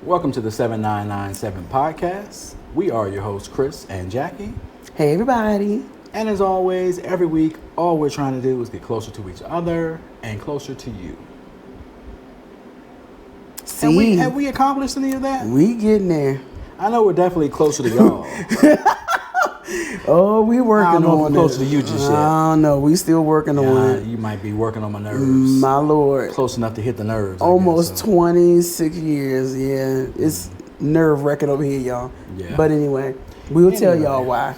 Welcome to the 7997 podcast. We are your hosts, Chris and Jackie. Hey, everybody. And as always, every week, all we're trying to do is get closer to each other and closer to you. See, have we accomplished any of that? We getting there. I know we're definitely closer to y'all. Oh, we working on it. I don't know if we're closer to you just yet. I don't know. We still working on it. You might be working on my nerves. My Lord. Close enough to hit the nerves. Almost 26 years. Yeah. It's nerve-wracking over here, y'all. Yeah. But anyway, we'll tell y'all why.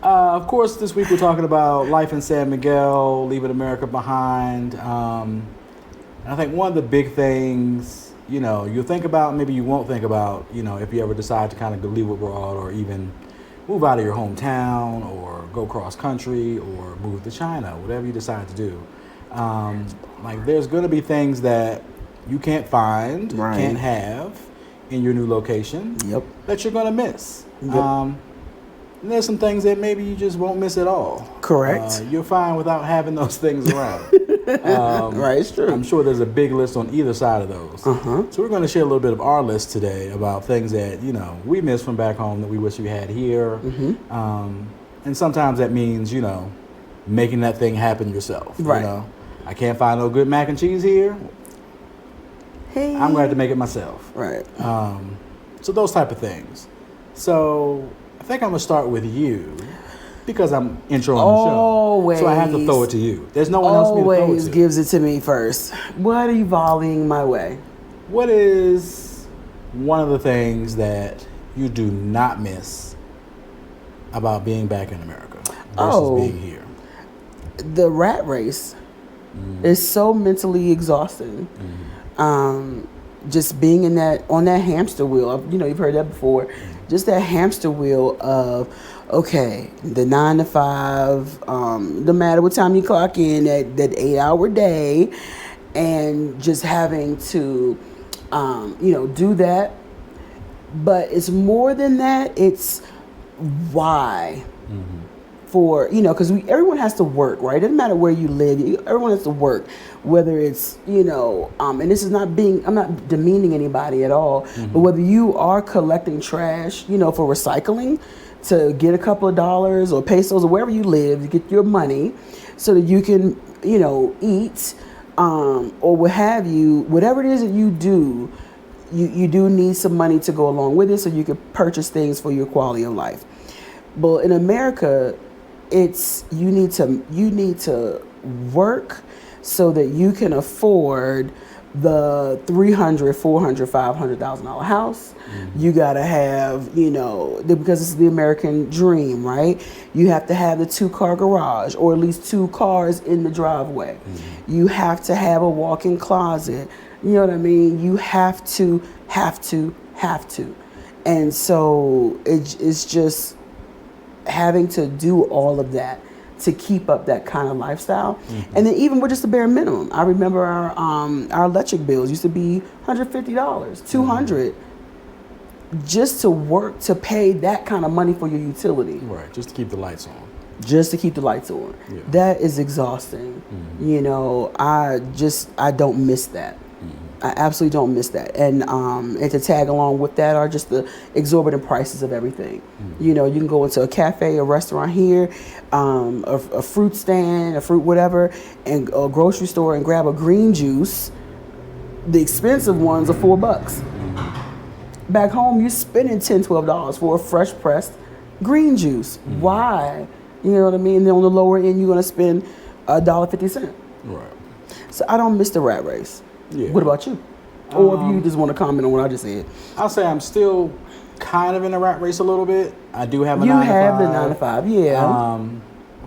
Of course, this week we're talking about life in San Miguel, leaving America behind. I think one of the big things, you'll think about, maybe you won't think about, if you ever decide to kind of leave abroad or even move out of your hometown or go cross country or move to China, whatever you decide to do. There's going to be things that you can't find, can't have in your new location that you're going to miss. Yep. And there's some things that maybe you just won't miss at all. Correct. You're fine without having those things around. Right, it's true. I'm sure there's a big list on either side of those. So we're going to share a little bit of our list today about things that, we miss from back home that we wish we had here. And sometimes that means, making that thing happen yourself. Right. I can't find no good mac and cheese here. Hey. I'm going to have to make it myself. Right. So those type of things. So I think I'm going to start with you because I'm introing the show. So I have to throw it to you. There's no one else for me to throw it to. Always gives it to me first. What are you volleying my way? What is one of the things that you do not miss about being back in America versus being here? The rat race is so mentally exhausting. Just being on that hamster wheel. You've heard that before. Just that hamster wheel of, the 9 to 5, no matter what time you clock in, that 8-hour day, and just having to, do that. But it's more than that. It's why. For, because everyone has to work, right? It doesn't matter where you live. Everyone has to work, whether it's, and this is I'm not demeaning anybody at all, but whether you are collecting trash, for recycling to get a couple of dollars or pesos or wherever you live to get your money so that you can, eat, or what have you, whatever it is that you do, you do need some money to go along with it so you can purchase things for your quality of life. But in America, it's you need to work so that you can afford the $300,000, $400,000, $500,000 house. You gotta have, because it's the American dream, right? You have to have the 2-car garage or at least 2 cars in the driveway. You have to have a walk-in closet. You know what I mean? You have to. And so it's just having to do all of that to keep up that kind of lifestyle. And then even with just the bare minimum. I remember our electric bills used to be $150, $200 just to work to pay that kind of money for your utility. Right, just to keep the lights on. Just to keep the lights on. Yeah. That is exhausting. I don't miss that. I absolutely don't miss that. And to tag along with that are just the exorbitant prices of everything. You can go into a cafe, a restaurant here, a fruit stand, a fruit whatever, and a grocery store and grab a green juice. The expensive ones are $4. Back home, you're spending $10, $12 for a fresh pressed green juice. Why? You know what I mean? And then on the lower end, you're going to spend $1.50. Right. So I don't miss the rat race. Yeah. What about you? Or if you just want to comment on what I just said. I'll say I'm still kind of in the rat race a little bit. I do have a 9 to 5. You have the 9 to 5, yeah.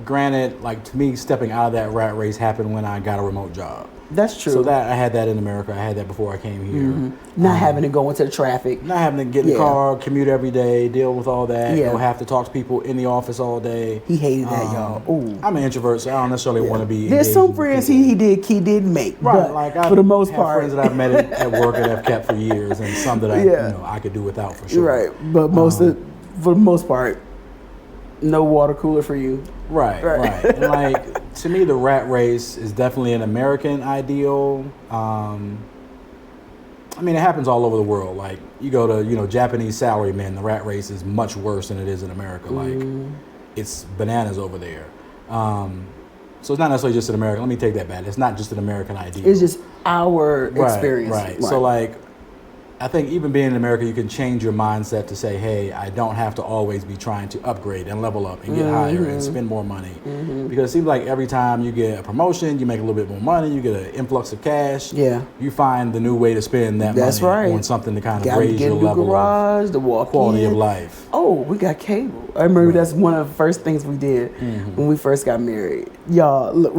Granted, to me, stepping out of that rat race happened when I got a remote job. That's true. So that I had that in America. I had that before I came here. Not having to go into the traffic. Not having to get in the car, commute every day, deal with all that. Don't have to talk to people in the office all day. He hated that, y'all. Ooh. I'm an introvert, so I don't necessarily want to be. There's some friends he did make, right? But for the most part, friends that I've met at work and have kept for years, and some that I could do without for sure. Right, but for the most part, no water cooler for you. Right. And to me, the rat race is definitely an American ideal. I mean, it happens all over the world. Like, you go to, Japanese salarymen, the rat race is much worse than it is in America. Like, it's bananas over there. So it's not necessarily just an American. Let me take that back. It's not just an American idea. It's just our experience. Right. So, like, I think even being in America, you can change your mindset to say, hey, I don't have to always be trying to upgrade and level up and get higher and spend more money. Because it seems like every time you get a promotion, you make a little bit more money, you get an influx of cash. Yeah. You find the new way to spend that money on something to kind of raise your level garage, to walk quality of life. Oh, we got cable. I remember that's one of the first things we did when we first got married. Y'all, look,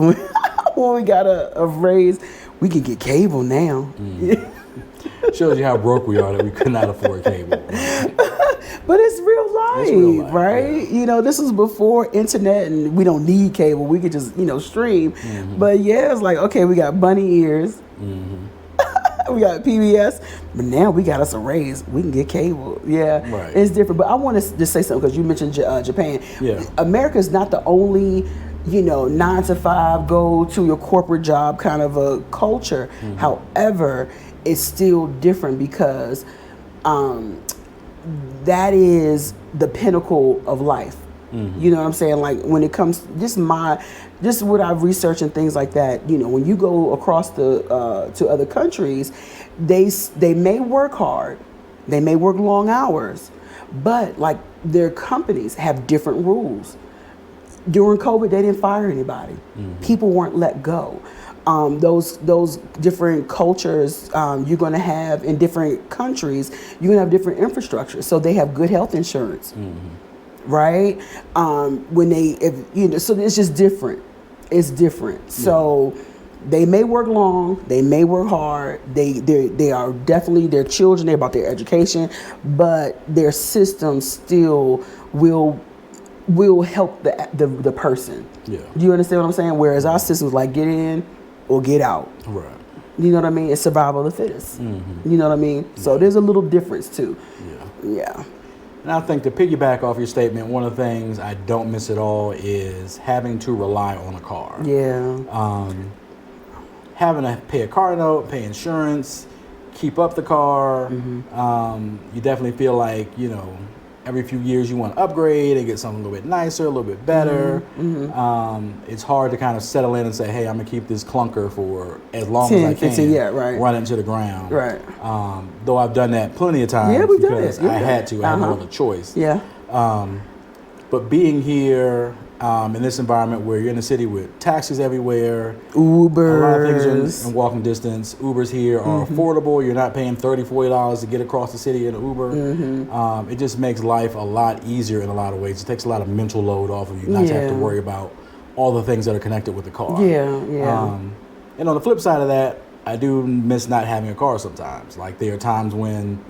when we got a raise, we could get cable now. Shows you how broke we are that we could not afford cable. But it's real life, right? Yeah. This was before internet and we don't need cable. We could just, stream. But yeah, it's like, okay, we got bunny ears. We got PBS. But now we got us a raise. We can get cable. Yeah, It's different. But I want to just say something because you mentioned Japan. Yeah. America is not the only 9 to 5, go to your corporate job kind of a culture. However, it's still different because that is the pinnacle of life. You know what I'm saying? Like when it comes, just what I've researched and things like that. When you go across to other countries, they may work hard, they may work long hours, but like their companies have different rules. During COVID, they didn't fire anybody. People weren't let go. Those different cultures you're going to have in different countries, you're going to have different infrastructure. So they have good health insurance, right? So it's just different. It's different. So they may work long, they may work hard. They are definitely their children. They're about their education, but their system still will help the person. Yeah. Do you understand what I'm saying? Whereas our system is like get in or get out. Right. You know what I mean? It's survival of the fittest. You know what I mean? So there's a little difference too. Yeah. And I think to piggyback off your statement, one of the things I don't miss at all is having to rely on a car. Yeah. Having to pay a car note, pay insurance, keep up the car. You definitely feel like, every few years you want to upgrade and get something a little bit nicer, a little bit better. It's hard to kind of settle in and say, hey, I'm going to keep this clunker for as long as I can. 15, run it into the ground. Right. Though I've done that plenty of times because I had to. I had no other choice. Yeah. But being here in this environment where you're in a city with taxis everywhere, Ubers, a lot of things are in walking distance. Ubers here are affordable. You're not paying $30, $40 to get across the city in an Uber. It just makes life a lot easier in a lot of ways. It takes a lot of mental load off of you, not to have to worry about all the things that are connected with the car. And on the flip side of that, I do miss not having a car sometimes. Like there are times when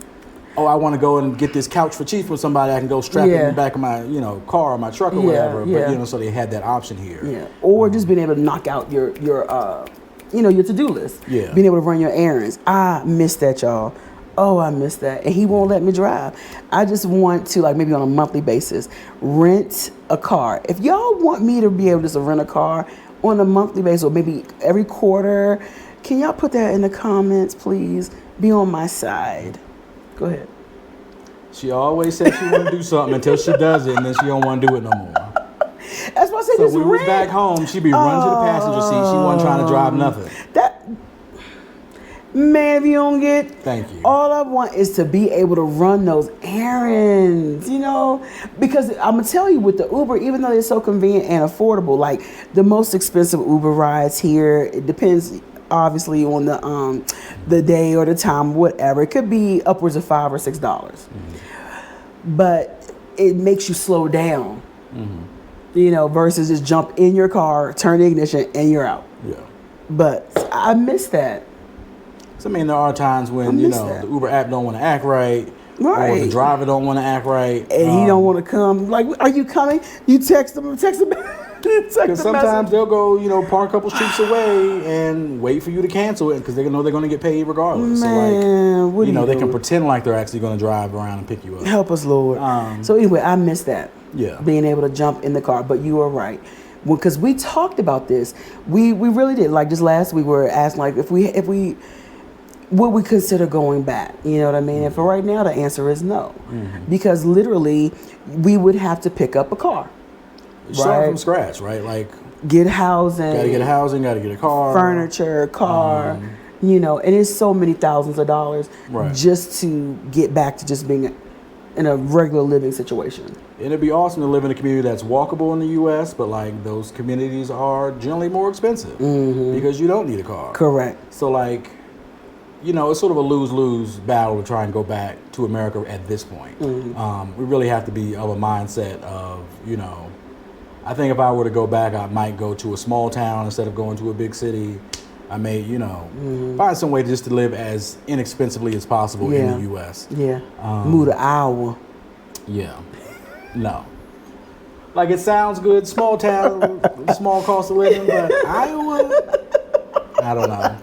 I want to go and get this couch for cheap from somebody. I can go strap it in the back of my, car or my truck or whatever. But so they had that option here. Yeah. Or just being able to knock out your to-do list. Yeah. Being able to run your errands. I miss that, y'all. Oh, I miss that. And he won't let me drive. I just want to, like maybe on a monthly basis, rent a car. If y'all want me to be able to just rent a car on a monthly basis or maybe every quarter, can y'all put that in the comments, please? Be on my side. Go ahead. She always said she want to do something until she does it, and then she don't want to do it no more. That's why I said so when we was back home, she'd be running to the passenger seat. She wasn't trying to drive nothing. Man, if you don't get... Thank you. All I want is to be able to run those errands, Because I'm going to tell you with the Uber, even though they're so convenient and affordable, like the most expensive Uber rides here, it depends... obviously on the day or the time, whatever. It could be upwards of $5 or $6. But it makes you slow down, versus just jump in your car, turn the ignition, and you're out. Yeah. But I miss that. So, there are times when, the Uber app don't want to act right. Or the driver don't want to act right. And he don't want to come. Like, are you coming? You text him. Because sometimes they'll go, park a couple streets away and wait for you to cancel it because they know they're going to get paid regardless. Man, so they can pretend like they're actually going to drive around and pick you up. Help us, Lord. So anyway, I miss that. Yeah. Being able to jump in the car. But you are right. Because we talked about this. We really did. Like just last week we were asking like if we would we consider going back? You know what I mean? And for right now, the answer is no. Because literally, we would have to pick up a car. Start from scratch, right? Like, get housing. Gotta get a housing, gotta get a car. Furniture, car, you know, and it's so many thousands of dollars just to get back to just being in a regular living situation. And it'd be awesome to live in a community that's walkable in the U.S., but like those communities are generally more expensive because you don't need a car. Correct. So like, you know, it's sort of a lose-lose battle to try and go back to America at this point. We really have to be of a mindset of, you know, I think if I were to go back, I might go to a small town instead of going to a big city. I may, you know, find some way just to live as inexpensively as possible in the U.S. Yeah. Move to Iowa. Yeah. No. Like, it sounds good, small town, small cost of living, but Iowa? I don't know.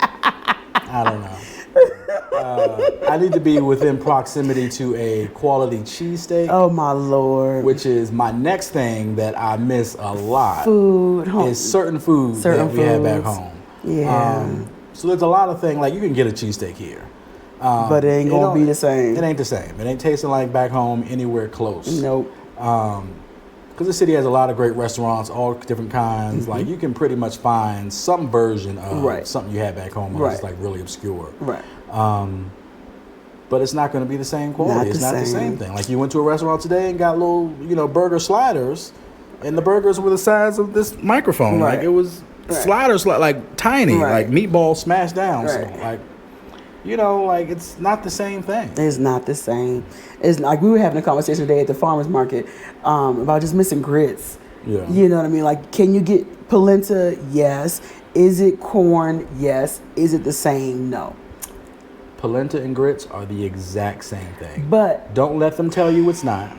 I need to be within proximity to a quality cheesesteak. Oh, my Lord. Which is my next thing that I miss a lot. Food. Is certain foods that we had back home. Yeah. So there's a lot of things, like you can get a cheesesteak here. But it ain't going to be the same. It ain't the same. It ain't tasting like back home anywhere close. Nope. Because the city has a lot of great restaurants, all different kinds. Like, you can pretty much find some version of something you had back home that's like really obscure. Right. But it's not going to be the same quality. It's not the same thing. Like, you went to a restaurant today and got little, you know, burger sliders, and the burgers were the size of this microphone. Right. Like, it was sliders, like tiny, like meatballs smashed down. So, like, you know, like, it's not the same thing. It's not the same. It's like we were having a conversation today at the farmer's market about just missing grits. Yeah. You know what I mean? Like, can you get polenta? Yes. Is it corn? Yes. Is it the same? No. Polenta and grits are the exact same thing. But don't let them tell you it's not.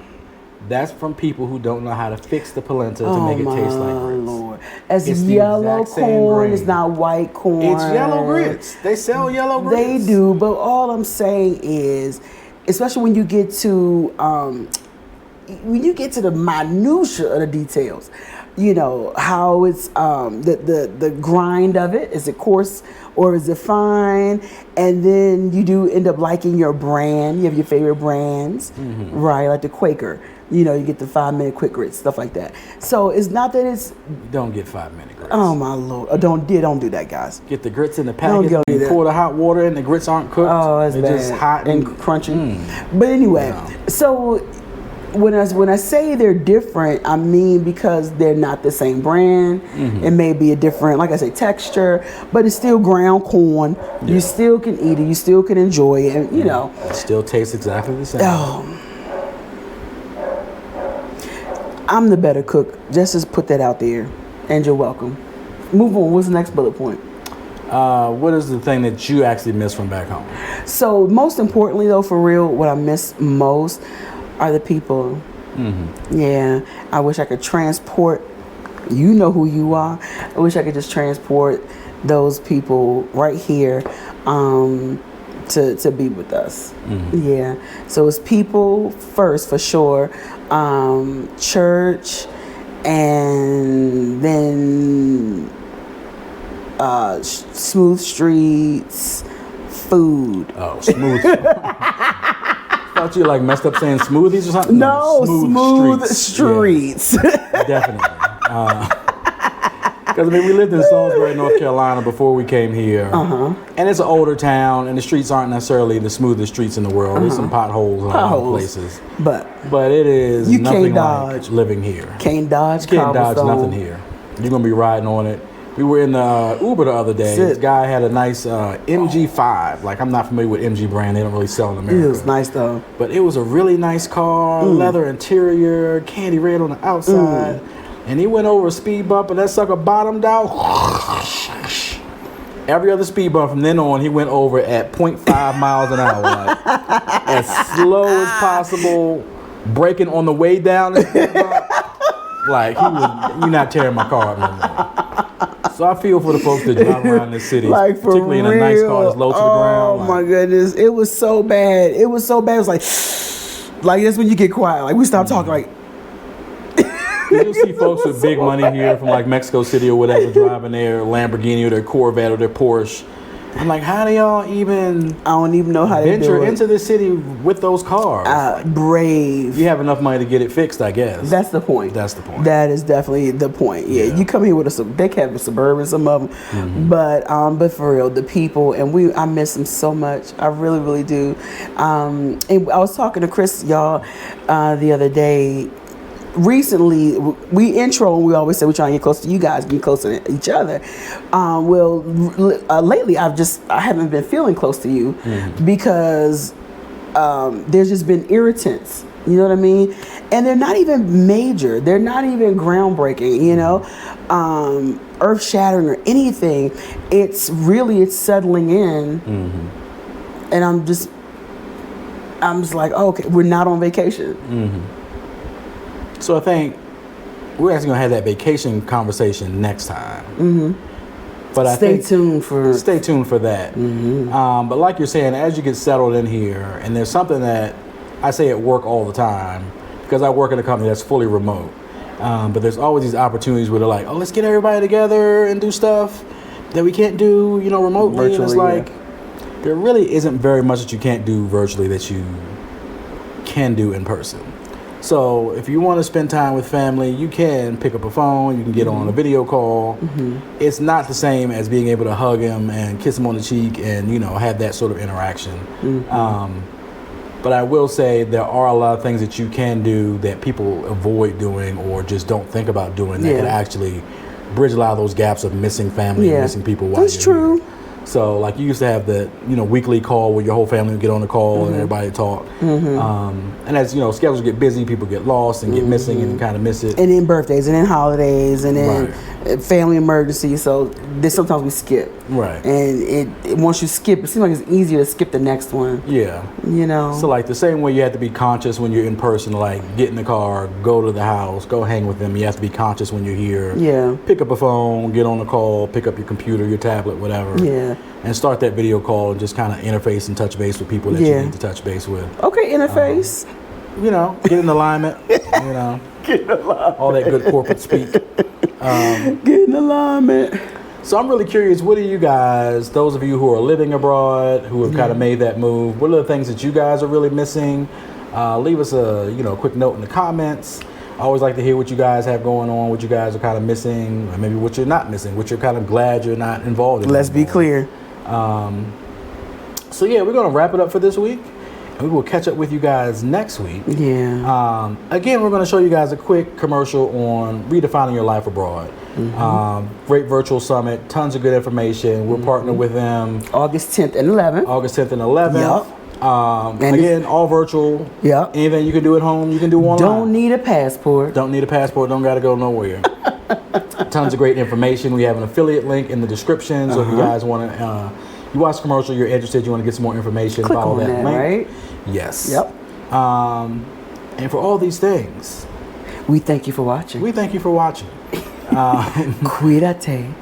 That's from people who don't know how to fix the polenta to make it taste like grits. Lord. It's yellow corn, it's not white corn. It's yellow grits. They sell yellow grits. They do, but all I'm saying is, especially when you get to the minutia of the details, you know, how it's the grind of it, is it coarse or is it fine? And then you do end up liking your brand. You have your favorite brands, right? Like the Quaker. You know, you get the 5-minute quick grits, stuff like that. So it's not that it's... Don't get 5-minute grits. Oh, my Lord. Don't do that, guys. Get the grits in the package. You pour the hot water in, the grits aren't cooked. Oh, it's They're bad. just hot and crunchy. But anyway, so when I say they're different, I mean because they're not the same brand. It may be a different, like I say, texture, but it's still ground corn. You still can eat it. You still can enjoy it. And, you know. It still tastes exactly the same. Oh, I'm the better cook. Just put that out there. And you're welcome. Move on. What's the next bullet point? What is the thing that you actually miss from back home? So most importantly, though, for real, what I miss most are the people. Yeah. I wish I could transport. You know who you are. I wish I could just transport those people right here to be with us. Yeah. So it's people first, for sure. Church, and then smooth streets, food. Oh, smooth. Thought you like messed up saying smoothies or something. No, smooth streets. Yeah, definitely. Because, I mean, we lived in Salisbury, North Carolina before we came here. And it's an older town, and the streets aren't necessarily the smoothest streets in the world. There's some potholes in a lot of places. But it is nothing like living here. Can't dodge nothing here. You're going to be riding on it. We were in the Uber the other day. This guy had a nice MG5. Like, I'm not familiar with MG brand. They don't really sell in America. It was nice, though. But it was a really nice car, leather interior, candy red on the outside. And he went over a speed bump, and that sucker bottomed out. Every other speed bump from then on, he went over at 0.5 miles an hour. Like, as slow as possible, braking on the way down the speed bump. Like, you're not tearing my car up no more. So I feel for the folks that drive around this city, like, particularly in a nice car that's low to the ground. Oh, my goodness. It was so bad. It was so bad. It was like that's when you get quiet. Like, we stopped talking, like... You'll see folks with big money here from like Mexico City or whatever driving their Lamborghini or their Corvette or their Porsche, I'm like, how do y'all even I don't even know how they do venture it. into the city with those cars? Brave. You have enough money to get it fixed, I guess. That's the point. That's the point. That is definitely the point. Yeah, you come here with they have a Suburban, some of them, but for real, the people, and I miss them so much. I really, really do. And I was talking to Chris, y'all, the other day. Recently, we intro and we always say we're trying to get close to you guys, get closer to each other. Lately I haven't been feeling close to you because there's just been irritants. You know what I mean? And they're not even major. They're not even groundbreaking. You know, earth shattering or anything. It's settling in, and I'm just like, okay, we're not on vacation. So I think we're actually gonna have that vacation conversation next time. But stay tuned for that. But like you're saying, as you get settled in here, and there's something that I say at work all the time, because I work in a company that's fully remote. But there's always these opportunities where they're like, oh, let's get everybody together and do stuff that we can't do, remotely. Virtually, and it's like, there really isn't very much that you can't do virtually that you can do in person. So if you want to spend time with family, you can pick up a phone, you can get on a video call. It's not the same as being able to hug him and kiss him on the cheek and, have that sort of interaction. But I will say there are a lot of things that you can do that people avoid doing or just don't think about doing that can actually bridge a lot of those gaps of missing family and missing people while That's true. Here. So, like, you used to have the, weekly call where your whole family would get on the call and everybody talk. And as, schedules get busy, people get lost and get missing and kind of miss it. And then birthdays and then holidays and then family emergencies. So, sometimes we skip. Right. And once you skip, it seems like it's easier to skip the next one. Yeah. So, like, the same way you have to be conscious when you're in person, like, get in the car, go to the house, go hang with them. You have to be conscious when you're here. Yeah. Pick up a phone, get on the call, pick up your computer, your tablet, whatever. Yeah. And start that video call and just kind of interface and touch base with people that you need to touch base with. Okay, interface. Get in alignment. Get in alignment. All that good corporate speak. Get in alignment. So I'm really curious, what do you guys, those of you who are living abroad, who have kind of made that move, what are the things that you guys are really missing? Leave us a quick note in the comments. I always like to hear what you guys have going on, what you guys are kind of missing, or maybe what you're not missing, what you're kind of glad you're not involved in. Let's be clear. So yeah, we're going to wrap it up for this week, and we will catch up with you guys next week. Yeah. Again, we're going to show you guys a quick commercial on redefining your life abroad. Great virtual summit, tons of good information. We're partnered with them. August 10th and 11th. August 10th and 11th. Yep. Again, all virtual. Yeah. Anything you can do at home, you can do online. Don't need a passport. Don't need a passport. Don't got to go nowhere. Tons of great information. We have an affiliate link in the description. So if you guys want to, you watch the commercial, you're interested, you want to get some more information, click follow on that link. Right? Yes. Yep. And for all these things, we thank you for watching. Cuídate.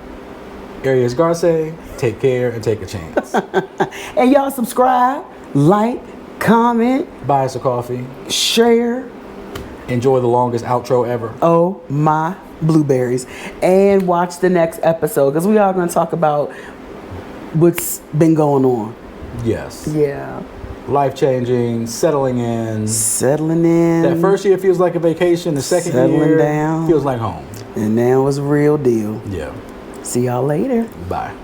Arias Garce, take care and take a chance. And y'all subscribe, like, comment, Buy us a coffee. share. Enjoy the longest outro ever. Oh my blueberries. And watch the next episode because we are going to talk about what's been going on. Yes. Yeah. Life-changing, settling in. That first year feels like a vacation. The second year down. feels like home. And now it's a real deal. Yeah. See y'all later. Bye.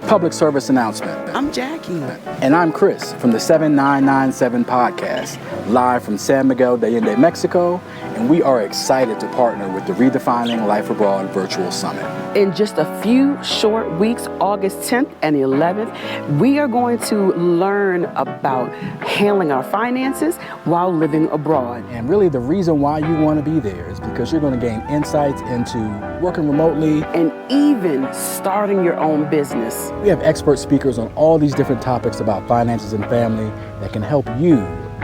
Public service announcement. I'm Jackie. And I'm Chris from the 7997 podcast, live from San Miguel de Allende, Mexico. And we are excited to partner with the Redefining Life Abroad Virtual Summit. In just a few short weeks, August 10th and 11th, we are going to learn about handling our finances while living abroad. And really the reason why you want to be there is because you're going to gain insights into working remotely and even starting your own business. We have expert speakers on all these different topics about finances and family that can help you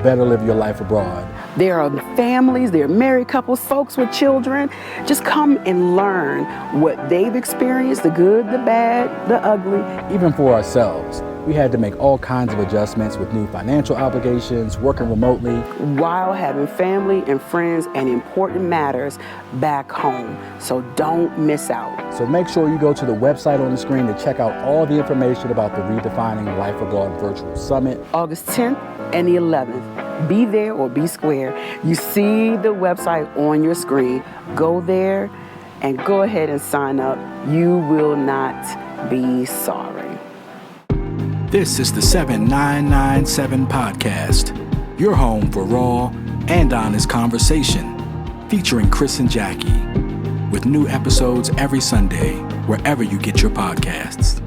better live your life abroad. There are families, there are married couples, folks with children. Just come and learn what they've experienced, the good, the bad, the ugly. Even for ourselves, We had to make all kinds of adjustments with new financial obligations, working remotely, while having family and friends and important matters back home. So don't miss out. So make sure you go to the website on the screen to check out all the information about the Redefining Life Abroad Virtual Summit. August 10th and the 11th. Be there or be square. You see the website on your screen. Go there and go ahead and sign up. You will not be sorry. This is the 7997 Podcast, your home for raw and honest conversation, featuring Chris and Jackie, with new episodes every Sunday, wherever you get your podcasts.